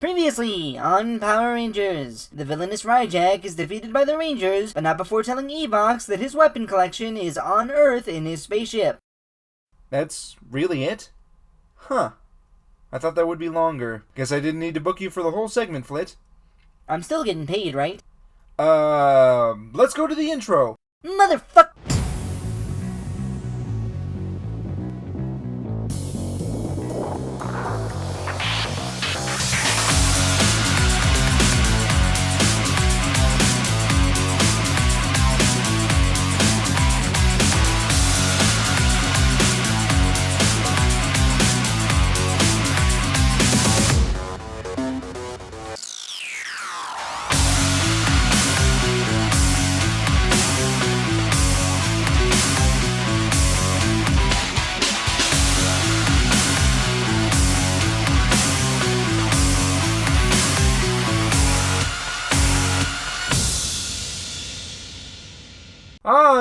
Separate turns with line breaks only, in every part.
Previously on Power Rangers, the villainous Ryjack is defeated by the Rangers, but not before telling Evox that his weapon collection is on Earth in his spaceship.
That's really it? Huh. I thought that would be longer. Guess I didn't need to book you for the whole segment, Flit.
I'm still getting paid, right?
Let's go to the intro.
Motherfuck!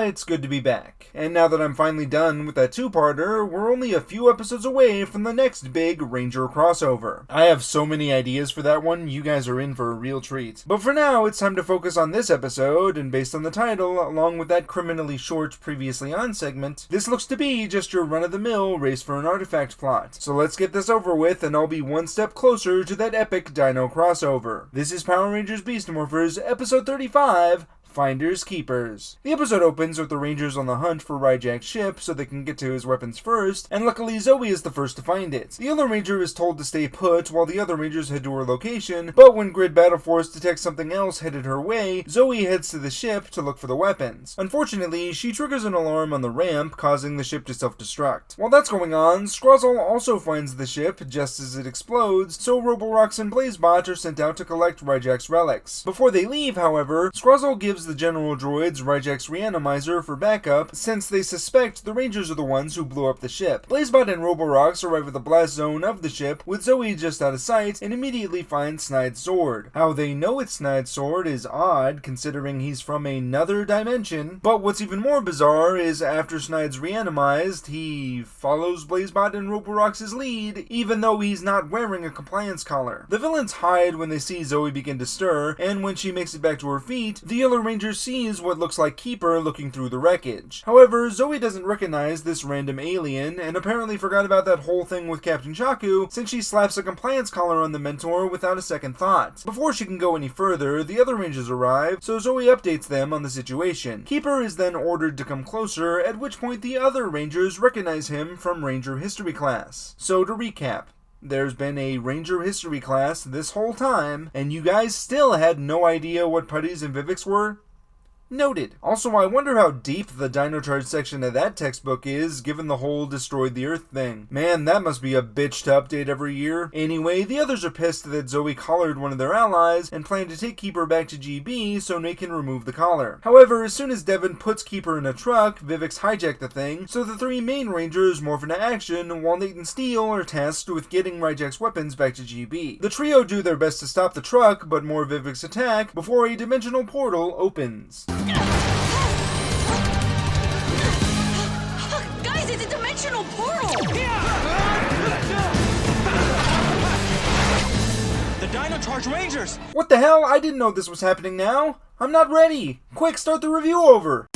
It's good to be back. And now that I'm finally done with that two-parter, we're only a few episodes away from the next big Ranger crossover. I have so many ideas for that one, you guys are in for a real treat. But for now, it's time to focus on this episode, and based on the title, along with that criminally short previously on segment, this looks to be just your run-of-the-mill race for an artifact plot. So let's get this over with, and I'll be one step closer to that epic Dino crossover. This is Power Rangers Beast Morphers, episode 35, Finders Keepers. The episode opens with the Rangers on the hunt for Ryjack's ship so they can get to his weapons first, and luckily Zoe is the first to find it. The Yellow Ranger is told to stay put while the other Rangers head to her location, but when Grid Battle Force detects something else headed her way, Zoe heads to the ship to look for the weapons. Unfortunately, she triggers an alarm on the ramp, causing the ship to self-destruct. While that's going on, Skruzzle also finds the ship just as it explodes, so Roborox and Blazebot are sent out to collect Ryjack's relics. Before they leave, however, Skruzzle gives the general droids Ryjack's reanimizer for backup, since they suspect the Rangers are the ones who blew up the ship. Blazebot and Roborox arrive at the blast zone of the ship, with Zoe just out of sight, and immediately find Snide's sword. How they know it's Snide's sword is odd, considering he's from another dimension, but what's even more bizarre is after Snide's reanimized, he follows Blazebot and Roborox's lead, even though he's not wearing a compliance collar. The villains hide when they see Zoe begin to stir, and when she makes it back to her feet, the Yellow Ranger sees what looks like Keeper looking through the wreckage. However, Zoe doesn't recognize this random alien, and apparently forgot about that whole thing with Captain Shaku, since she slaps a compliance collar on the Mentor without a second thought. Before she can go any further, the other Rangers arrive, so Zoe updates them on the situation. Keeper is then ordered to come closer, at which point the other Rangers recognize him from Ranger History class. So to recap, there's been a Ranger History class this whole time, and you guys still had no idea what putties and Viveks were? Noted. Also, I wonder how deep the Dino Charge section of that textbook is, given the whole destroyed the Earth thing. Man, that must be a bitch to update every year. Anyway, the others are pissed that Zoe collared one of their allies, and plan to take Keeper back to GB so they can remove the collar. However, as soon as Devon puts Keeper in a truck, Viveks hijack the thing, so the three main Rangers morph into action, while Nate and Steel are tasked with getting Ryjack's weapons back to GB. The trio do their best to stop the truck, but more Viveks attack before a dimensional portal opens.
Guys, it's a dimensional portal!
The Dino Charge Rangers!
What the hell? I didn't know this was happening now. I'm not ready. Quick, start the review over.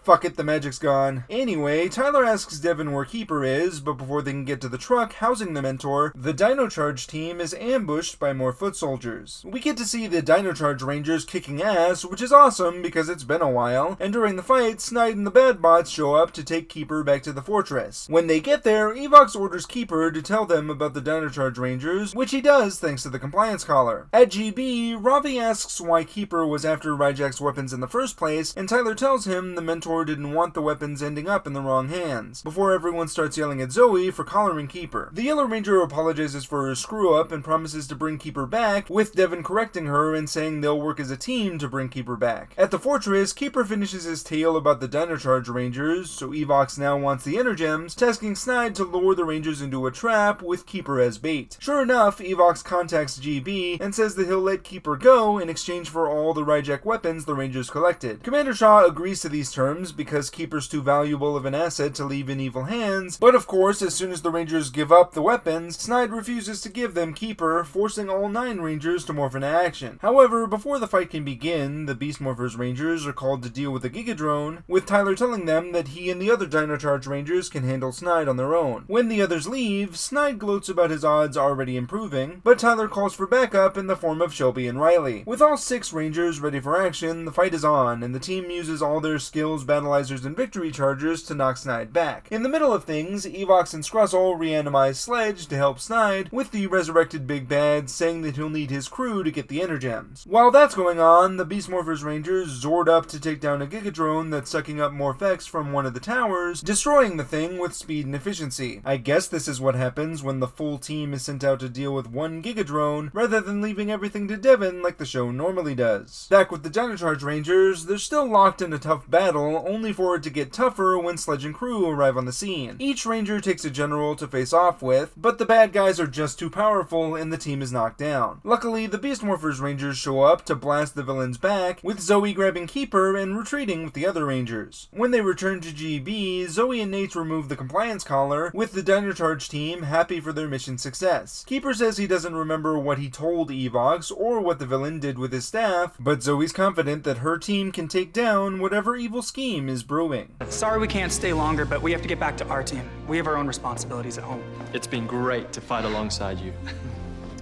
Fuck it, the magic's gone. Anyway, Tyler asks Devon where Keeper is, but before they can get to the truck housing the Mentor, the Dino Charge team is ambushed by more foot soldiers. We get to see the Dino Charge Rangers kicking ass, which is awesome because it's been a while, and during the fight, Snide and the Bad Bots show up to take Keeper back to the fortress. When they get there, Evox orders Keeper to tell them about the Dino Charge Rangers, which he does thanks to the compliance collar. At GB, Ravi asks why Keeper was after Ryjack's weapons in the first place, and Tyler tells him the Mentor didn't want the weapons ending up in the wrong hands, before everyone starts yelling at Zoe for collaring Keeper. The Yellow Ranger apologizes for her screw-up and promises to bring Keeper back, with Devon correcting her and saying they'll work as a team to bring Keeper back. At the fortress, Keeper finishes his tale about the Dino Charge Rangers, so Evox now wants the Energems, tasking Snide to lure the Rangers into a trap with Keeper as bait. Sure enough, Evox contacts GB and says that he'll let Keeper go in exchange for all the Ryjack weapons the Rangers collected. Commander Shaw agrees agrees to these terms because Keeper's too valuable of an asset to leave in evil hands, but of course, as soon as the Rangers give up the weapons, Snide refuses to give them Keeper, forcing all 9 Rangers to morph into action. However, before the fight can begin, the Beast Morphers Rangers are called to deal with the Gigadrone, with Tyler telling them that he and the other Dino Charge Rangers can handle Snide on their own. When the others leave, Snide gloats about his odds already improving, but Tyler calls for backup in the form of Shelby and Riley. With all 6 Rangers ready for action, the fight is on, and the team uses all their skills, battleizers, and victory chargers to knock Snide back. In the middle of things, Evox and Scruzzle reanimize Sledge to help Snide, with the resurrected Big Bad saying that he'll need his crew to get the Energems. While that's going on, the Beast Morphers Rangers zord up to take down a Gigadrone that's sucking up Morph-X from one of the towers, destroying the thing with speed and efficiency. I guess this is what happens when the full team is sent out to deal with one Gigadrone, rather than leaving everything to Devon like the show normally does. Back with the Dino Charge Rangers, they're still locked in a tough battle, only for it to get tougher when Sledge and crew arrive on the scene. Each Ranger takes a general to face off with, but the bad guys are just too powerful and the team is knocked down. Luckily, the Beast Morphers Rangers show up to blast the villains back, with Zoe grabbing Keeper and retreating with the other Rangers. When they return to GB, Zoe and Nate remove the compliance collar, with the Dino Charge team happy for their mission success. Keeper says he doesn't remember what he told Evox or what the villain did with his staff, but Zoe's confident that her team can take down whatever evil scheme is brewing.
Sorry we can't stay longer, but we have to get back to our team. We have our own responsibilities at home.
It's been great to fight alongside you.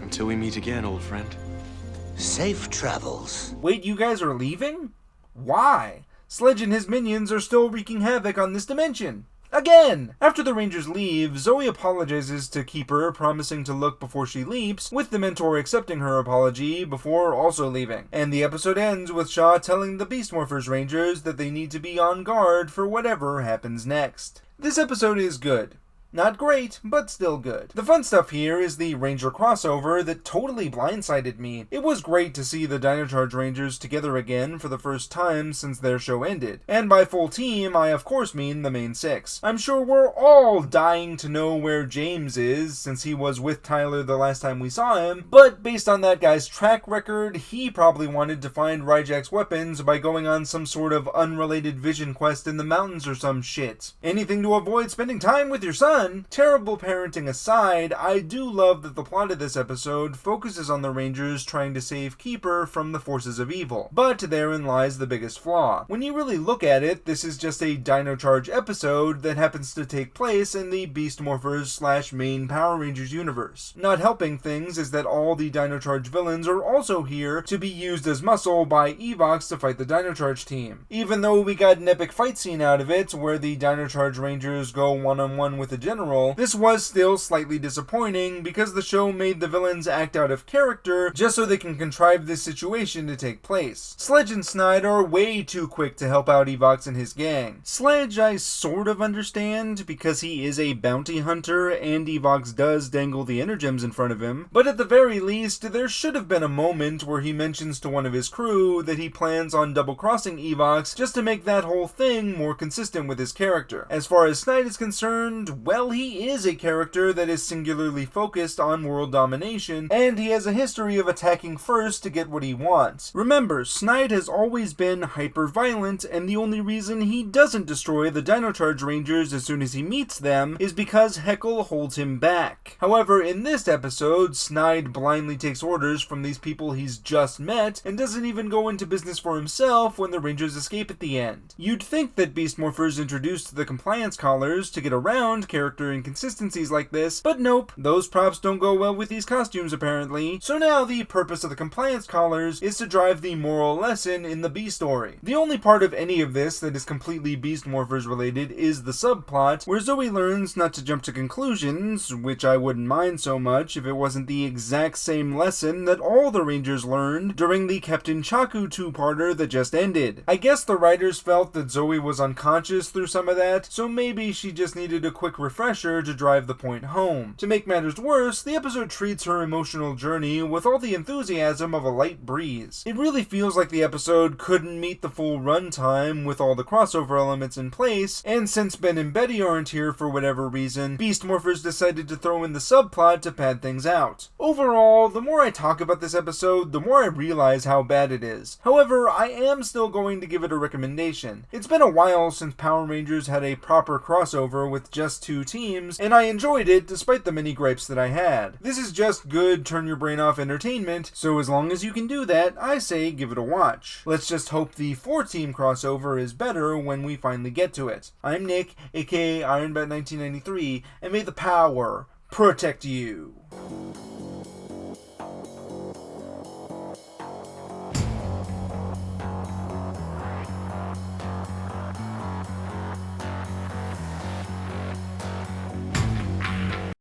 Until we meet again, old friend.
Safe travels.
Wait, you guys are leaving? Why? Sledge and his minions are still wreaking havoc on this dimension. Again! After the Rangers leave, Zoe apologizes to Keeper, promising to look before she leaps, with the Mentor accepting her apology before also leaving. And the episode ends with Shaw telling the Beast Morphers Rangers that they need to be on guard for whatever happens next. This episode is good. Not great, but still good. The fun stuff here is the Ranger crossover that totally blindsided me. It was great to see the Dino Charge Rangers together again for the first time since their show ended. And by full team, I of course mean the main 6. I'm sure we're all dying to know where James is, since he was with Tyler the last time we saw him, but based on that guy's track record, he probably wanted to find Ryjack's weapons by going on some sort of unrelated vision quest in the mountains or some shit. Anything to avoid spending time with your son. Terrible parenting aside, I do love that the plot of this episode focuses on the Rangers trying to save Keeper from the forces of evil. But therein lies the biggest flaw. When you really look at it, this is just a Dino Charge episode that happens to take place in the Beast Morphers / main Power Rangers universe. Not helping things is that all the Dino Charge villains are also here to be used as muscle by Evox to fight the Dino Charge team. Even though we got an epic fight scene out of it, where the Dino Charge Rangers go one-on-one with the General, this was still slightly disappointing because the show made the villains act out of character just so they can contrive this situation to take place. Sledge and Snide are way too quick to help out Evox and his gang. Sledge I sort of understand because he is a bounty hunter and Evox does dangle the Energems in front of him, but at the very least there should have been a moment where he mentions to one of his crew that he plans on double-crossing Evox just to make that whole thing more consistent with his character. As far as Snide is concerned, well, he is a character that is singularly focused on world domination, and he has a history of attacking first to get what he wants. Remember, Snide has always been hyper-violent, and the only reason he doesn't destroy the Dino Charge Rangers as soon as he meets them is because Heckle holds him back. However, in this episode, Snide blindly takes orders from these people he's just met, and doesn't even go into business for himself when the Rangers escape at the end. You'd think that Beast Morphers introduced the compliance collars to get around character inconsistencies like this, but nope, those props don't go well with these costumes apparently. So now the purpose of the compliance collars is to drive the moral lesson in the B story. The only part of any of this that is completely Beast Morphers related is the subplot, where Zoe learns not to jump to conclusions, which I wouldn't mind so much if it wasn't the exact same lesson that all the Rangers learned during the Captain Chaku two-parter that just ended. I guess the writers felt that Zoe was unconscious through some of that, so maybe she just needed a quick refresher refresher to drive the point home. To make matters worse, the episode treats her emotional journey with all the enthusiasm of a light breeze. It really feels like the episode couldn't meet the full runtime with all the crossover elements in place, and since Ben and Betty aren't here for whatever reason, Beast Morphers decided to throw in the subplot to pad things out. Overall, the more I talk about this episode, the more I realize how bad it is. However, I am still going to give it a recommendation. It's been a while since Power Rangers had a proper crossover with just 2 teams, and I enjoyed it despite the many gripes that I had. This is just good turn your brain off entertainment, so as long as you can do that, I say give it a watch. Let's just hope the 4-team crossover is better when we finally get to it. I'm Nick, aka IronBat1993, and may the power protect you.